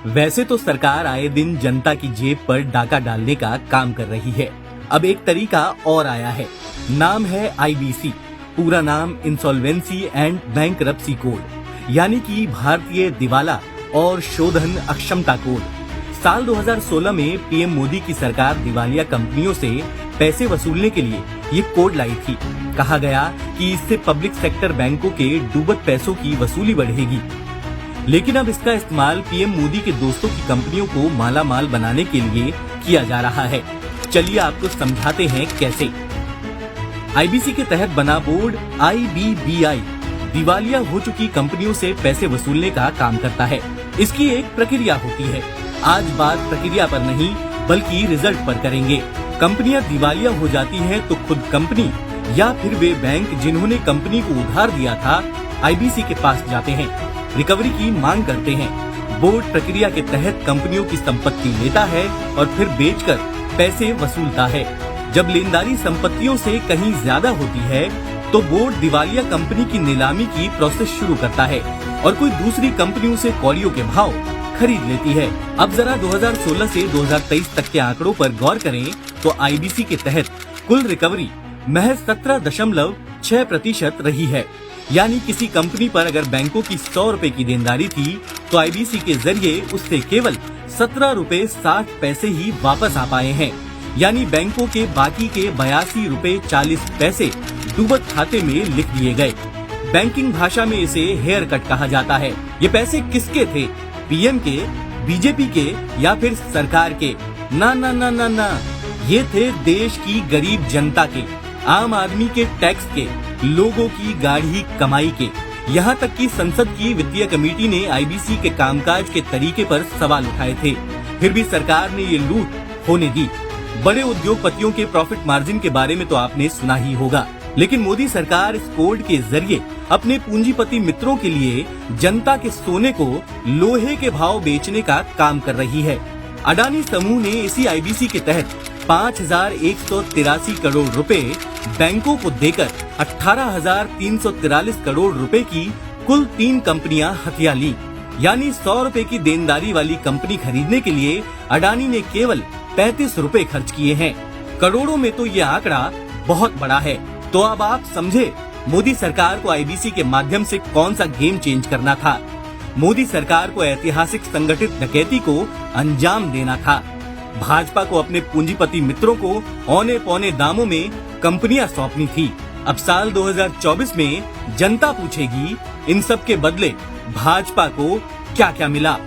वैसे तो सरकार आए दिन जनता की जेब पर डाका डालने का काम कर रही है। अब एक तरीका और आया है, नाम है आईबीसी, पूरा नाम इंसॉल्वेंसी एंड बैंकरप्सी कोड, यानी कि भारतीय दिवाला और शोधन अक्षमता कोड। साल 2016 में पीएम मोदी की सरकार दिवालिया कंपनियों से पैसे वसूलने के लिए ये कोड लाई थी। कहा गया कि इससे पब्लिक सेक्टर बैंकों के डूबत पैसों की वसूली बढ़ेगी। लेकिन अब इसका इस्तेमाल पीएम मोदी के दोस्तों की कंपनियों को माला माल बनाने के लिए किया जा रहा है। चलिए आपको समझाते हैं कैसे। आईबीसी के तहत बना बोर्ड आईबीबीआई दिवालिया हो चुकी कंपनियों से पैसे वसूलने का काम करता है। इसकी एक प्रक्रिया होती है। आज बात प्रक्रिया पर नहीं बल्कि रिजल्ट पर करेंगे। कंपनियां दिवालिया हो जाती हैं तो खुद कंपनी या फिर वे बैंक जिन्होंने कंपनी को उधार दिया था आईबीसी के पास जाते हैं, रिकवरी की मांग करते हैं। बोर्ड प्रक्रिया के तहत कंपनियों की संपत्ति लेता है और फिर बेचकर पैसे वसूलता है। जब लेनदारी संपत्तियों से कहीं ज्यादा होती है तो बोर्ड दिवालिया कंपनी की नीलामी की प्रोसेस शुरू करता है और कोई दूसरी कंपनियों से कौड़ियों के भाव खरीद लेती है। अब जरा 2016 से 2023 तक के आंकड़ों पर गौर करें तो आईबीसी के तहत कुल रिकवरी महज 17.6% रही है। यानी किसी कंपनी पर अगर बैंकों की 100 रुपए की देनदारी थी तो आईबीसी के जरिए उससे केवल 17 रुपए 60 पैसे ही वापस आ पाए हैं। यानी बैंकों के बाकी के 82 रुपए 40 पैसे डूबत खाते में लिख दिए गए। बैंकिंग भाषा में इसे हेयर कट कहा जाता है। ये पैसे किसके थे? पीएम के, बीजेपी के या फिर सरकार के? ना ना ना ना ना, ये थे देश की गरीब जनता के, आम आदमी के टैक्स के, लोगों की गाढ़ी कमाई के। यहाँ तक कि संसद की वित्तीय कमेटी ने आईबीसी के कामकाज के तरीके पर सवाल उठाए थे, फिर भी सरकार ने ये लूट होने दी। बड़े उद्योगपतियों के प्रॉफिट मार्जिन के बारे में तो आपने सुना ही होगा, लेकिन मोदी सरकार इस कोड के जरिए अपने पूंजीपति मित्रों के लिए जनता के सोने को लोहे के भाव बेचने का काम कर रही है। अडानी समूह ने इसी आईबीसी के तहत 5,183 करोड़ रुपए बैंकों को देकर 18,343 करोड़ रुपए की कुल 3 कंपनियां हथिया ली। यानी 100 रुपए की देनदारी वाली कंपनी खरीदने के लिए अडानी ने केवल 35 रुपए खर्च किए हैं। करोड़ों में तो ये आंकड़ा बहुत बड़ा है। तो अब आप समझे मोदी सरकार को आईबीसी के माध्यम से कौन सा गेम चेंज करना था। मोदी सरकार को ऐतिहासिक संगठित डकैती को अंजाम देना था। भाजपा को अपने पूंजीपति मित्रों को औने पौने दामों में कंपनियां सौंपनी थी। अब साल 2024 में जनता पूछेगी इन सब के बदले भाजपा को क्या क्या मिला।